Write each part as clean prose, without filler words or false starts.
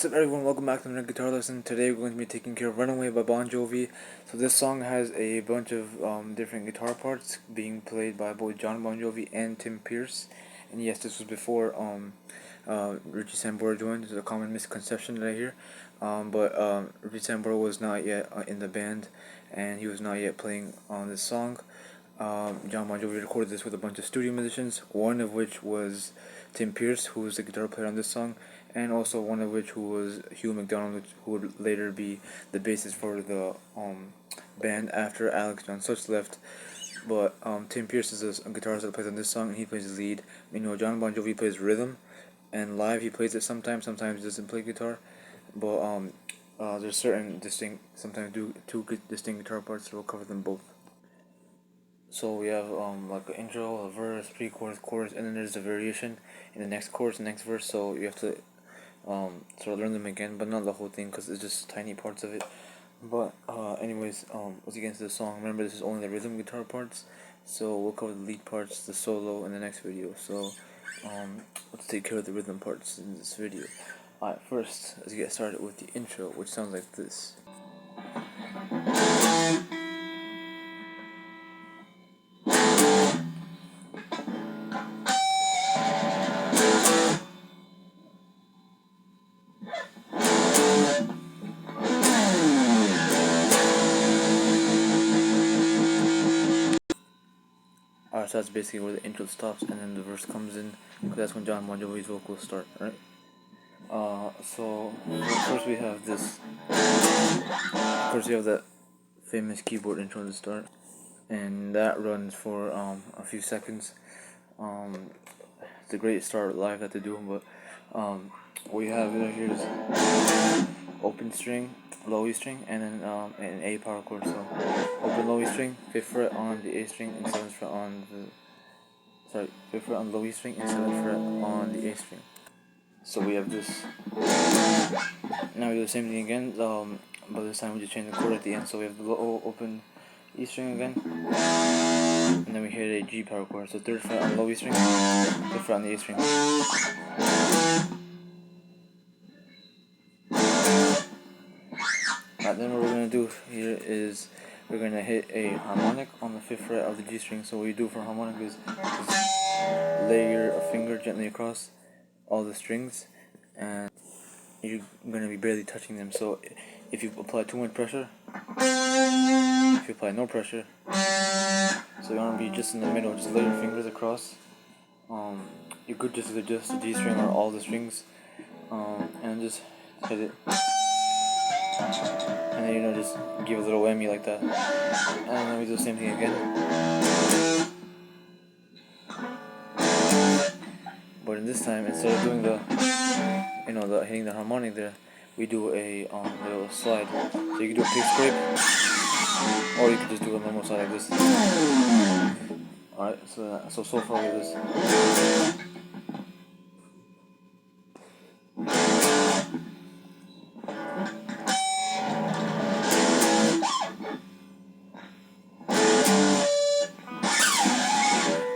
What's up everyone, welcome back to another guitar lesson. Today we're going to be taking care of Runaway by Bon Jovi. So this song has a bunch of different guitar parts being played by both John Bon Jovi and Tim Pierce. And yes, this was before Richie Sambora joined. This is a common misconception that I hear. But Richie Sambora was not yet in the band, and he was not yet playing on this song. John Bon Jovi recorded this with a bunch of studio musicians, one of which was Tim Pierce, who was the guitar player on this song, and also one of which who was Hugh McDonald, who would later be the bassist for the band after Alex John Such left. But Tim Pierce is a guitarist that plays on this song, and he plays the lead. John Bon Jovi plays rhythm, and live he plays it sometimes he doesn't play guitar. But there's certain sometimes two distinct guitar parts, so we'll cover them both. So we have like an intro, a verse, pre-chorus, chorus, and then there's a variation in the next chorus, next verse. So you have to sort of learn them again, but not the whole thing because it's just tiny parts of it. But anyways, let's get into the song. Remember, this is only the rhythm guitar parts, so we'll cover the lead parts, the solo, in the next video. So let's take care of the rhythm parts in this video. Alright, first let's get started with the intro, which sounds like this. Alright, so that's basically where the intro stops, and then the verse comes in, because that's when John Bon Jovi's vocals start, right? So first we have this. First we have that famous keyboard intro at the start, and that runs for a few seconds. It's a great start live that to do, but what you have here is open string, low E string, and then an A power chord. So open low E string, 5th fret on the A string, and 7th fret on the 5th fret on low E string, and 7th fret on the A string. So we have this. Now we do the same thing again, but this time we just change the chord at the end. So we have the low open E string again, and then we hit a G power chord. So 3rd fret on low E string, 5th fret on the A string. Alright, then what we're going to do here is we're going to hit a harmonic on the 5th fret of the G string. So what you do for harmonic is lay your finger gently across all the strings, and you're going to be barely touching them. So if you apply too much pressure, if you apply no pressure, so you want to be just in the middle, just lay your fingers across. You could just adjust the G string or all the strings, and just hit it. And then just give a little whammy like that, and then we do the same thing again. But in this time, instead of doing the hitting the harmonic there, we do a little slide. So you can do a pick scrape, or you can just do a normal slide like this. Alright, so far we have this.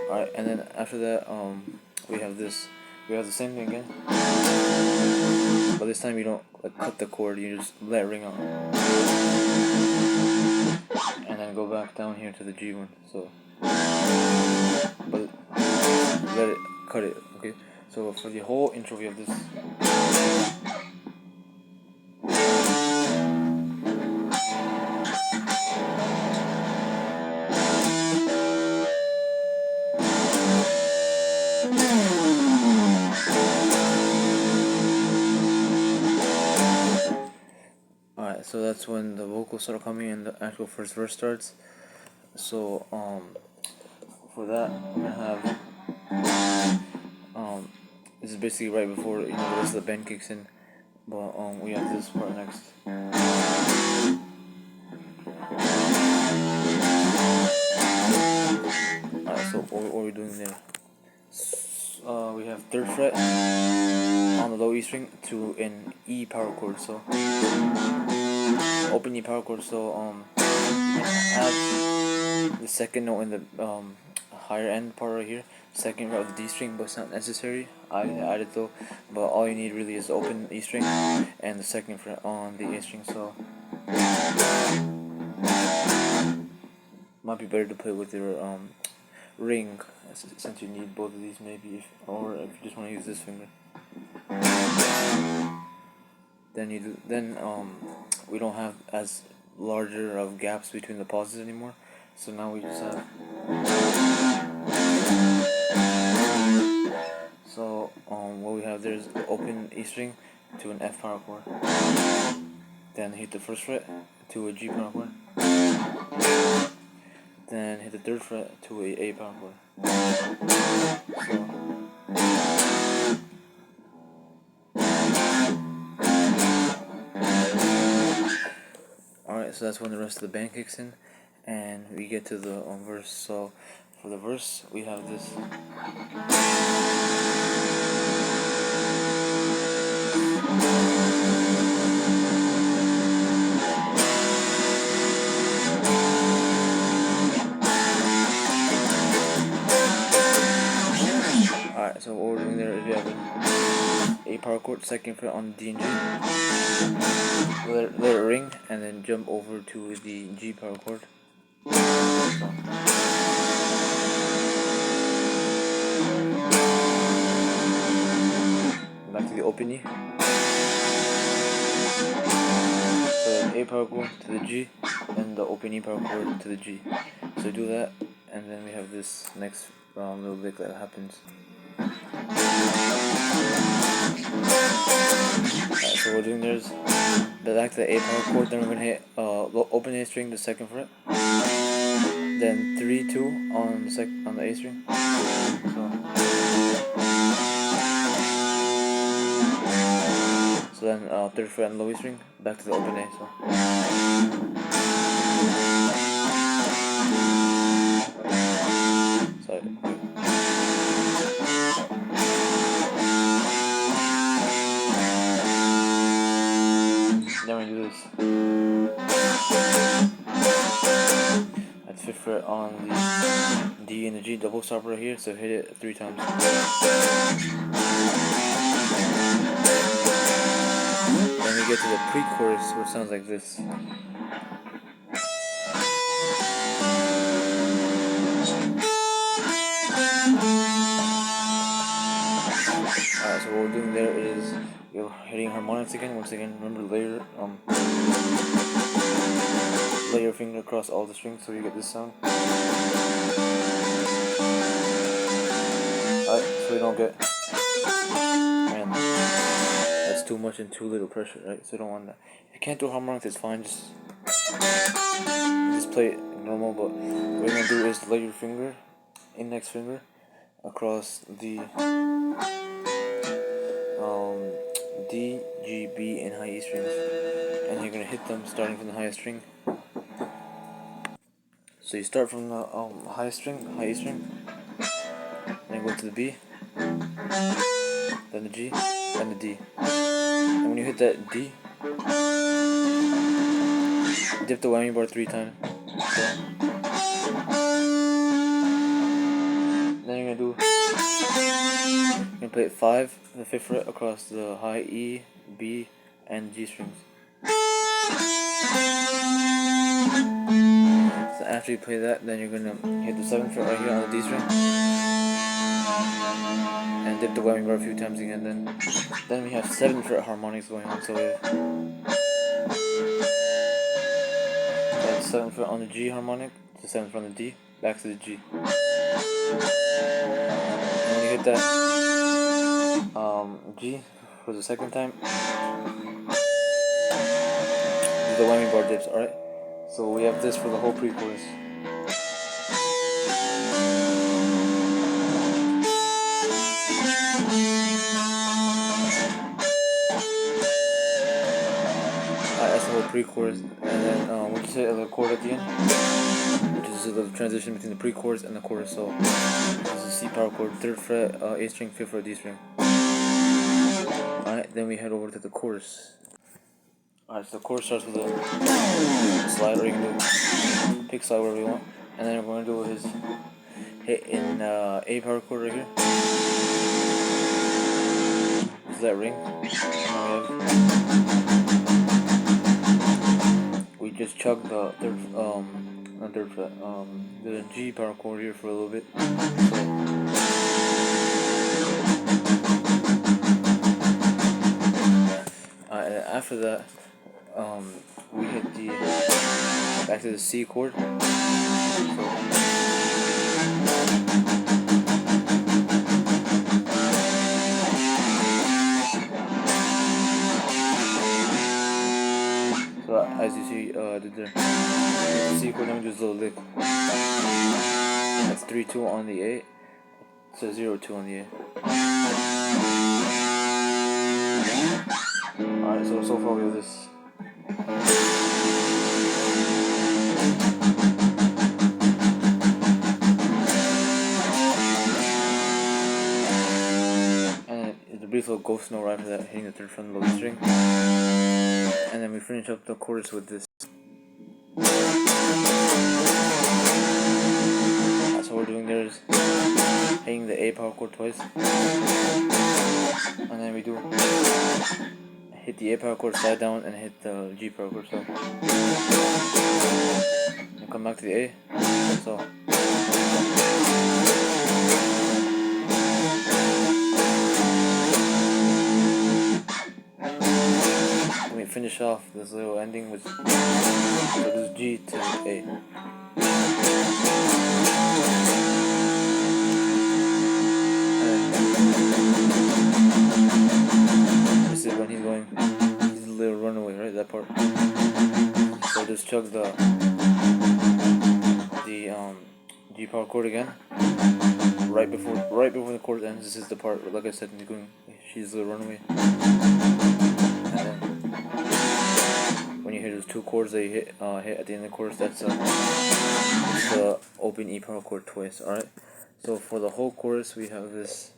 Alright, and then after that, we have this. We have the same thing again, but this time you don't cut the chord. You just let it ring out, and then go back down here to the G one. So, but cut it. Okay. So for the whole intro, we have this. Alright, so that's when the vocals start coming and the actual first verse starts. So for that we're gonna have this is basically right before the rest of the band kicks in. But we have this part next. Alright, so what are we doing there? We have 3rd fret on the low E string to an E power chord. So open E power chord. So add the second note in the higher end part right here, second fret of the D string, but it's not necessary. I added though, but all you need really is the open E string and the second fret on the A string. So might be better to play with your ring, since you need both of these maybe, or if you just want to use this finger. Then we don't have as larger of gaps between the pauses anymore. So now we just have. So what we have there is open E string to an F power chord. Then hit the first fret to a G power chord. Then hit the third fret to a power chord. So. Alright, so that's when the rest of the band kicks in, and we get to the verse. So for the verse, we have this. Alright, so what we're doing there is we have an A power chord, second fret on D and G. Let it ring, and then jump over to the G power chord. Back to the open E. So A power chord to the G, and the open E power chord to the G. So do that, and then we have this next little lick that happens. Alright, so what we're doing there is back to the A power chord, then we're gonna hit open A string, the second fret, then 3-2 on the A string. So then third fret and low E string, back to the open A. Sorry. Then we do this. That's fifth fret on the D and the G double stop right here, so hit it 3 times. Then we get to the pre-chorus, which sounds like this. Alright, so what we're doing there is you're hitting harmonics again. Once again, remember lay your finger across all the strings so you get this sound. Alright, so we don't get, man, that's too much and too little pressure, right? So you don't want that. If you can't do harmonics, it's fine. Just play it normal. But what you're gonna do is lay your finger, index finger, across the D, G, B, and high E strings, and you're gonna hit them starting from the highest string. So you start from the highest string, high E string, then go to the B, then the G, then the D. And when you hit that D, dip the whammy bar 3 times. Then you're gonna play it 5, the 5th fret across the high E, B, and G strings. So after you play that, then you're gonna hit the 7th fret right here on the D string, and dip the whammy bar a few times again. Then we have 7th fret harmonics going on. So we have 7th fret on the G harmonic, the 7th fret on the D, back to the G. And when you hit that G for the second time, the whammy bar dips. Alright, so we have this for the whole pre-chorus. That's the whole pre-chorus, and then we'll just hit a chord at the end, which is the transition between the pre-chorus and the chorus. So this is a C power chord, 3rd fret, A string, 5th fret, D string. Alright, then we head over to the chorus. Alright, so the chorus starts with a slide, or you can do pick slide wherever you want, and then what we're going to do is hit in A power chord right here. Is that ring? We just chugged the third, not third fret, the G power chord here for a little bit. And after that, we hit the back to the C chord. So as you see, the C chord, then we just a little lick. That's 3-2 on the A. So 0-2 on the A. Alright, so far we have this. And it's a brief little ghost note right after that, hitting the third from the low string. And then we finish up the chorus with this. That's what we're doing there, is hitting the A power chord twice. And then we do hit the A power chord slide down and hit the G power chord slide. And come back to the A. So we finish off this little ending with this G to A. This is when he's going, he's a little runaway, right? That part. So just chug the G power chord again. Right before the chord ends. This is the part, like I said, he's going, she's a little runaway. And then when you hear those two chords that you hit at the end of the chorus, that's the open E power chord twice. All right. So for the whole chorus, we have this.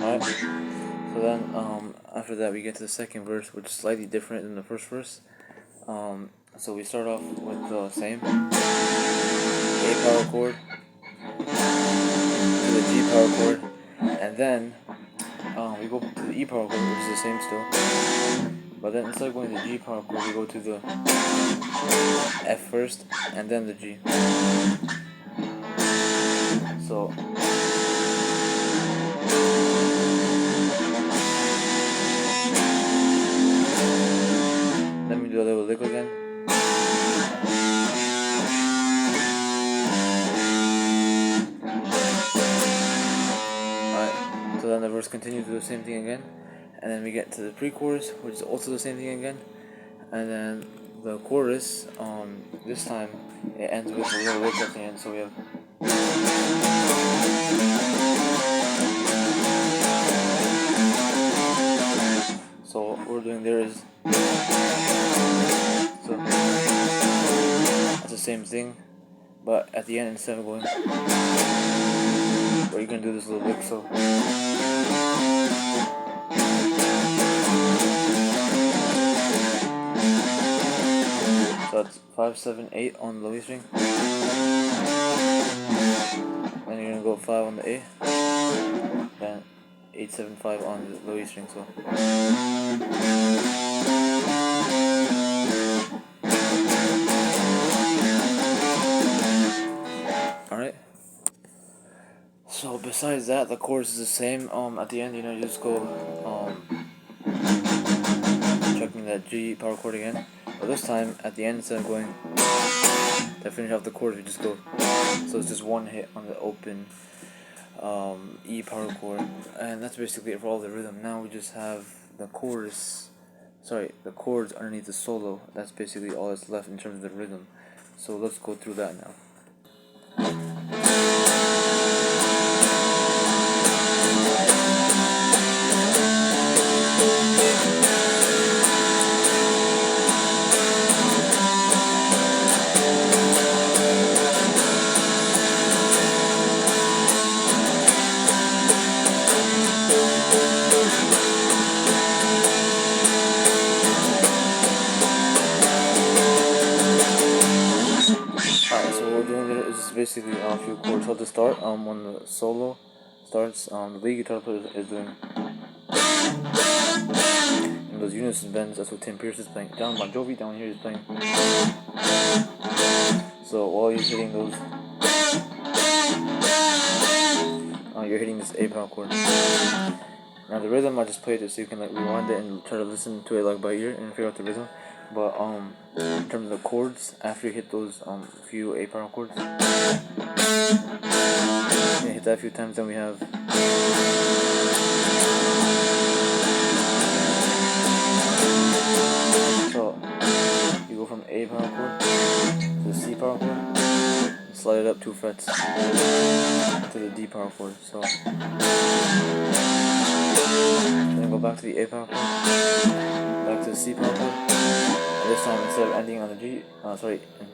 Alright, so then after that we get to the second verse, which is slightly different than the first verse. So we start off with the same A power chord to the G power chord, and then we go to the E power chord, which is the same still. But then instead of going to the G power chord, we go to the F first, and then the G. So let me do a little lick again. Alright, so then the verse continues to do the same thing again. And then we get to the pre-chorus, which is also the same thing again. And then the chorus, this time it ends with a little lick at the end. So we have. So what we're doing there is. So that's the same thing, but at the end, instead of going, well, you're gonna do this little lick. So that's 5, 7, 8 on the low E string. Then you're gonna go 5 on the A. Then 8, 7, 5 on the low E string. So. Alright. So besides that, the chorus is the same. At the end, you just go chucking that G power chord again. But this time, at the end, instead of going to finish off the chords, we just go. So it's just one hit on the open E power chord, and that's basically it for all the rhythm. Now we just have the chorus. The chords underneath the solo. That's basically all that's left in terms of the rhythm. So let's go through that now. Alright, so what we're doing here is basically a few chords. So to start, when the solo starts, the lead guitar player is doing and those unison bends. That's what Tim Pierce is playing. Down Bon Jovi, down here he's playing. So while he's hitting those, you're hitting this A power chord. Now the rhythm, I just played it so you can like rewind it and try to listen to it like by ear and figure out the rhythm. But in terms of the chords, after you hit those few A power chords, you hit that a few times, then we have so you go from A power chord to the C power chord and slide it up 2 frets to the D power chord. So then go back to the A power chord, back to the C power chord. And this time instead of ending on the G,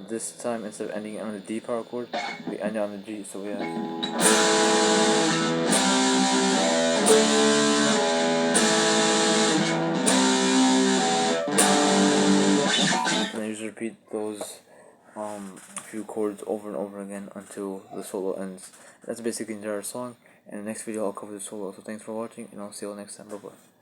this time instead of ending on the D power chord, we end on the G. So we have. And I just repeat those few chords over and over again until the solo ends. That's basically the entire song. And in the next video I'll cover the solo. So thanks for watching, and I'll see you all next time. Bye bye.